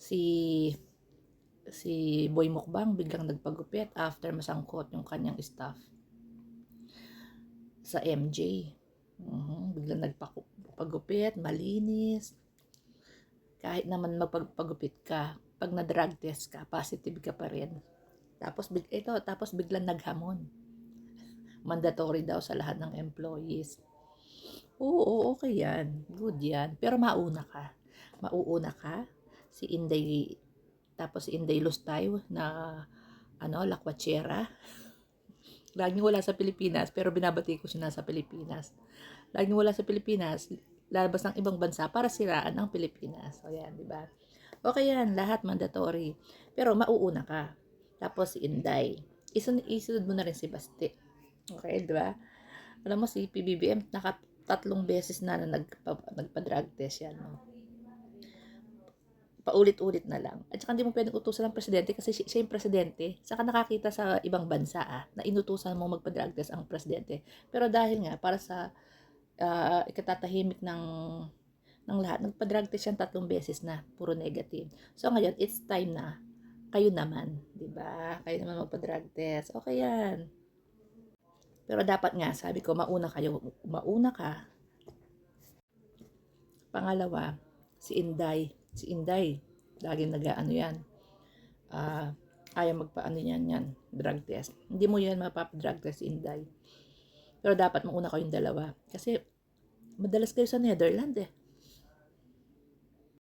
si Boy Mukbang biglang nagpagupit after masangkot yung kanyang staff sa MJ. Biglang nagpagupit, malinis. Kahit naman magpagupit ka, pag na-drug test ka, positive ka pa rin. Tapos biglang naghamon. Mandatory daw sa lahat ng employees. Oo, okay yan. Good yan. Pero mauuna ka. Si Inday, tapos si Inday Lustay na lakwatsera. Laging wala sa Pilipinas, pero binabati ko siya nasa Pilipinas. Laging wala sa Pilipinas, lalabas ng ibang bansa para siraan ang Pilipinas. So yan, di ba? Okay yan, lahat mandatory. Pero mauuna ka. Tapos si Inday. Isunod mo na rin si Basti. Okay, di ba? Alam mo si PBBM, tatlong beses na nagpa-drug test yan. No? Paulit-ulit na lang. At saka hindi mo pwedeng utusan ng presidente kasi siya yung presidente. Saka nakakita sa ibang bansa na inutusan mo magpa-drug test ang presidente. Pero dahil nga, para sa ikatatahimik ng lahat, nagpa-drug test yan 3 beses na, puro negative. So ngayon, it's time na kayo naman, di ba? Kayo naman magpa-drug test. Okay yan. Pero dapat nga, sabi ko, mauna ka. Pangalawa, si Inday, laging nag-ano yan. Ayaw magpa-ano yan, drug test. Hindi mo yan mapapa-drug test si Inday. Pero dapat mauna kayong dalawa. Kasi, madalas kayo sa Netherlands